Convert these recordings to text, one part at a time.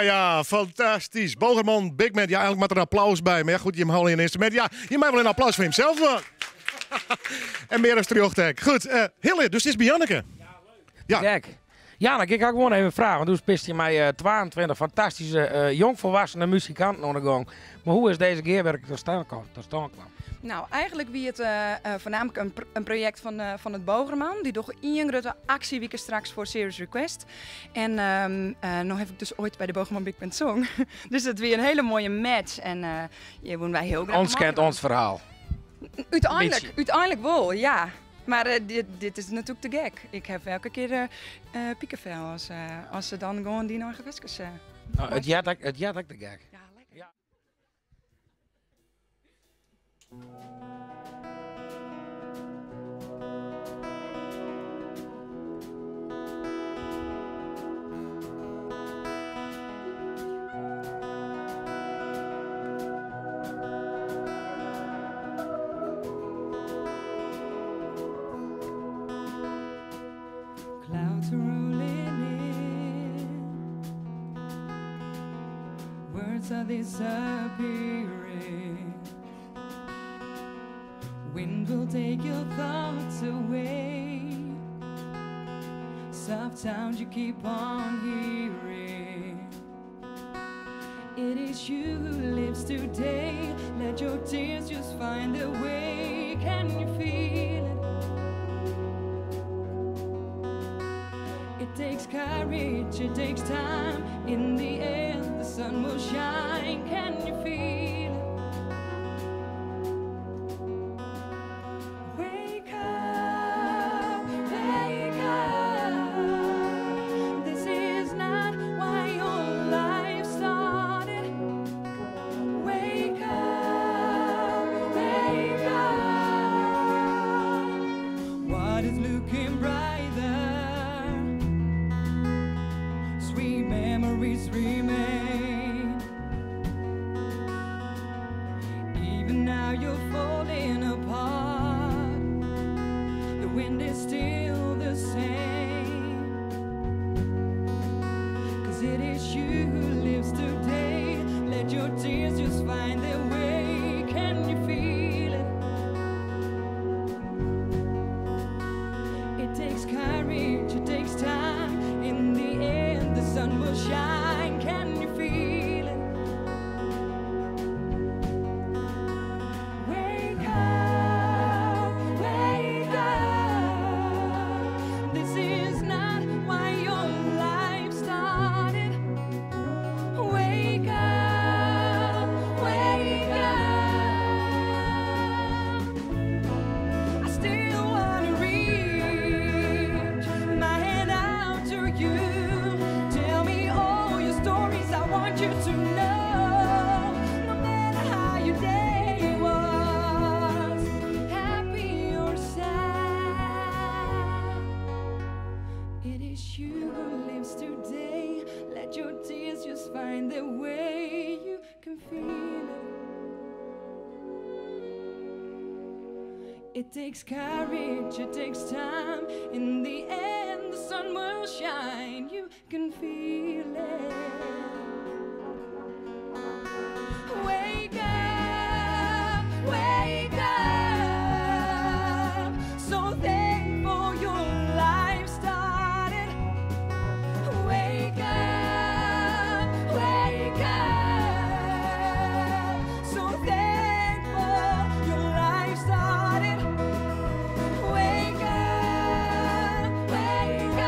ja, fantastisch. Bogerman, Big Man. Ja, eigenlijk moet er een applaus bij. Maar ja, goed, je hem al in een instrument. Ja, je mag wel een applaus voor hemzelf. En meer als terugtek. Goed, Hille, dus het is bij Janneke. Ja. Kijk. Janneke, ik ga gewoon even vragen. Want toen spist je mij 22 fantastische jongvolwassene muzikanten aan de gang. Maar hoe is deze keer tot stand kwam? Nou, eigenlijk wie het voornamelijk een project van het Bogerman. Die toch een grote actie wieken straks voor Serious Request. En nog heb ik dus ooit bij de Bogerman Big Band Song. Dus het weer een hele mooie match. En je wonen wij heel graag. Ons kent ons verhaal. Uiteindelijk wel, ja. Maar dit is natuurlijk te gek. Ik heb elke keer piekenvel als ze dan gewoon die nog geweskes. Nou, het jat ook te gek. Ja, lekker. Ja. Clouds are rolling in, words are disappearing. Wind will take your thoughts away. Soft sounds you keep on hearing. It is you who lives today. Let your tears just find a way. Can you feel it? It takes courage, it takes time. In the end, the sun will shine. Can you feel it? Wake up, wake up. This is not why your life started. Wake up, wake up. What is looking brighter? Sweet memories remain. Even now you're falling apart. The wind is still the same. 'Cause it is you who lives today. Let your tears just find their way. Can you feel it? It takes courage, it takes time. In the end, the sun will shine. Can you feel it? Wake up, wake up. This is not why your life started. Wake up, wake up. I still wanna reach my hand out to you. Tell me all your stories, I want you to know. No matter how your day was, happy or sad, it is you who lives today. Let your tears just find their way. You can feel it. It takes courage, it takes time. In the end, the sun will shine. You can feel it. Wake up, wake up. So thankful your life started. Wake up, wake up. So thankful your life started. Wake up, wake up.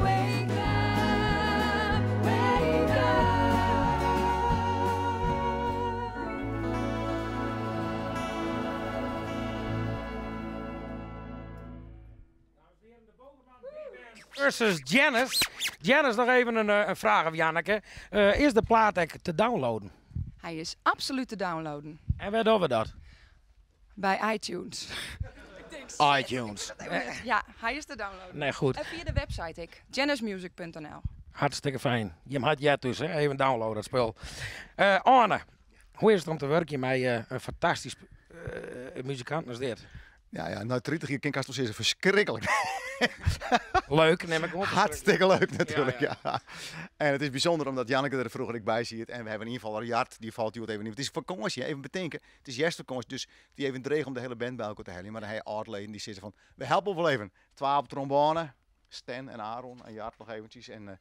Wake up, wake Versus Janice. Janice, nog even een vraag of Janneke. Is de plaat ook te downloaden? Hij is absoluut te downloaden. En waar doen we dat? Bij iTunes. iTunes. Ja, hij is te downloaden. Nee, goed. En via de website janicemusic.nl. Hartstikke fijn. Je had jij dus, hè? Even downloaden dat spel. Arne, hoe is het om te werken met een fantastisch muzikant als dit? Ja, nou 30 jaar kind is verschrikkelijk. Leuk, neem ik op. Hartstikke leuk natuurlijk, ja. En het is bijzonder omdat Janneke er vroeger ook bij ziet. En we hebben in ieder geval een Jart, die valt hier even niet. Het is vakantie, even bedenken. Het is juist vakantie, dus die even dreig om de hele band bij elkaar te halen. Maar hij oudleden, die zitten van, we helpen wel even. 12 trombone, Stan en Aaron en Jart nog eventjes en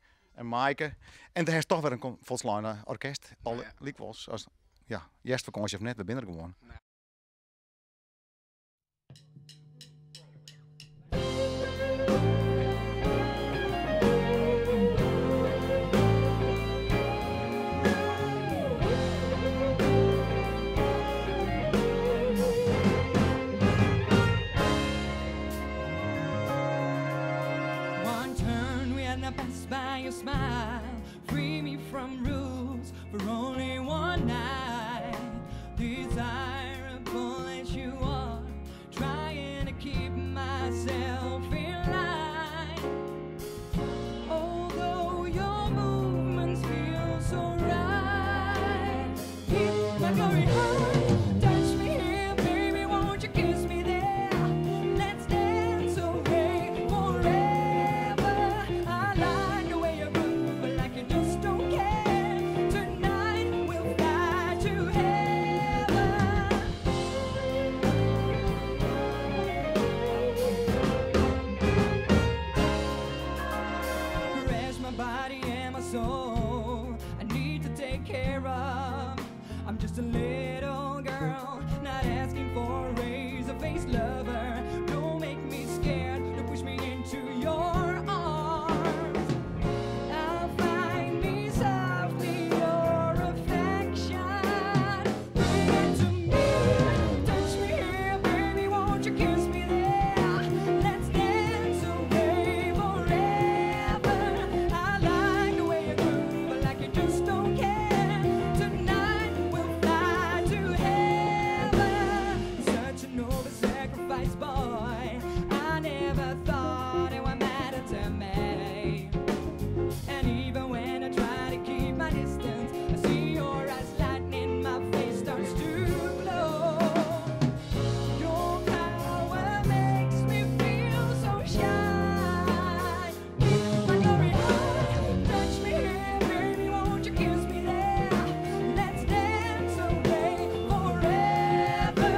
Maaike. En er is toch weer een volslagen orkest. Al liep was als, ja, juist vakantie of net, we binnen gewoon. By your smile, free me from rules for only one night. Desirable as you are, trying to keep myself in line. Although your movements feel so right, keep my glory high. Touch me here, baby, won't you kiss me there? Let's dance away forever. I like the way you move, but like you just don't care. Tonight we'll fly to heaven. Caress my body and my soul. I need to take care of. I'm just a little girl, not asking for a raise, a face lover. Don't make me scared, don't push me into your arms. I'll find me softly your affection. Bring it to me, touch me here, baby, won't you kiss me there? Let's dance away forever. I like the way you groove, but like you just don't care. Tonight we'll fly to heaven. Such a noble sacrifice, boy. I never thought it would matter to me. And even when I try to keep my distance, I see your eyes lightning, my face starts to glow. Your power makes me feel so shy. Keep my glory high, touch me here, baby, won't you kiss me there? Let's dance away forever.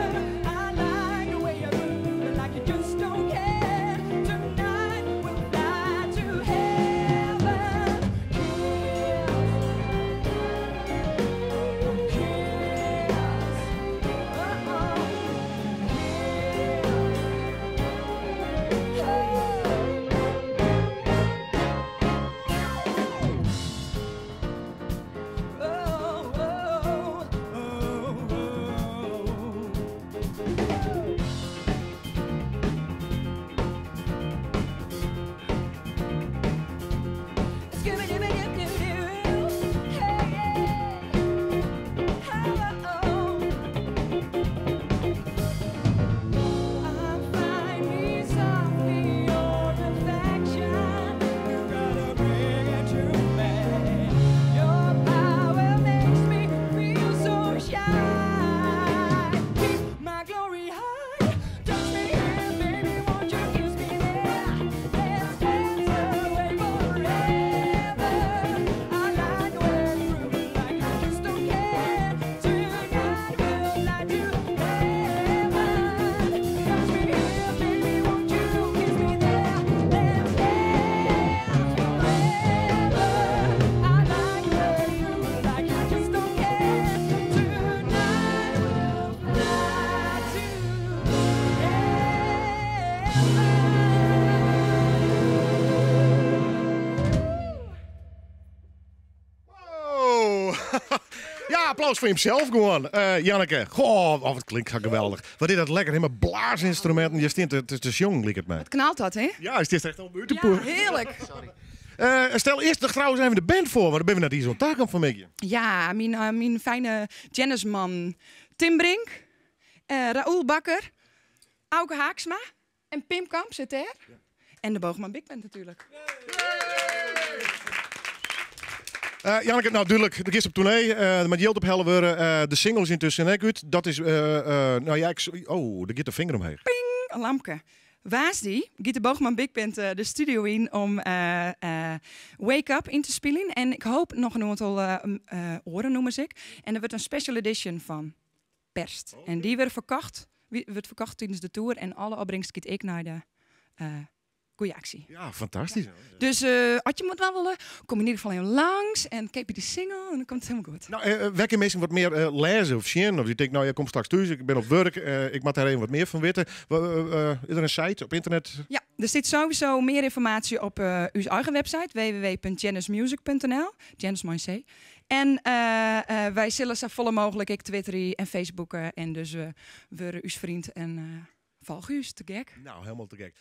I like the way you move, but like you just don't care. Tonight we'll fly to heaven. Kiss, Wow. Ja, applaus voor hemzelf gewoon. Janneke, goh, wat klinkt geweldig. Wat is dat lekker, helemaal blaasinstrumenten. Je stint het is jong, lijkt het mij. Het knalt dat, hè? Ja, is dit echt al Ja, buitenpoer. heerlijk. Stel eerst trouwens even de band voor, want dan ben we net hier zo'n taak aan van mij. Ja, mijn fijne Janiceman Tim Brink, Raoul Bakker, Auke Haaksma en Pim Kamp zit er. En de Boogman Big Band natuurlijk. Janneke, nou duidelijk, de gist op tournee, met Jilt op Hellewer, de singles intussen en uit. Dat is, nou ja, oh, er gaat de vinger omheen. Ping! een lampje. Waas die, Giet de Boogman Big Band de studio in om Wake Up in te spelen. En ik hoop nog een aantal oren noemen ze ik. En er wordt een special edition van perst. En die wordt verkocht tijdens de tour. En alle opbrengst giet ik naar de goeie actie. Ja, fantastisch. Dus als je moet wel willen, kom in ieder geval even langs en kijk je die single en dan komt het helemaal goed. Nou, welke mensen wat meer lezen of zien? Of je denkt, nou, je komt straks thuis, ik ben op werk, ik moet daar even wat meer van weten. Is er een site op internet? Ja, er zit sowieso meer informatie op uw eigen website, www.janicemusic.nl, Janice met een C. En wij zullen zo volle mogelijk ik twitteren en facebooken en dus we worden uw vriend en volg u te gek. Nou, helemaal te gek.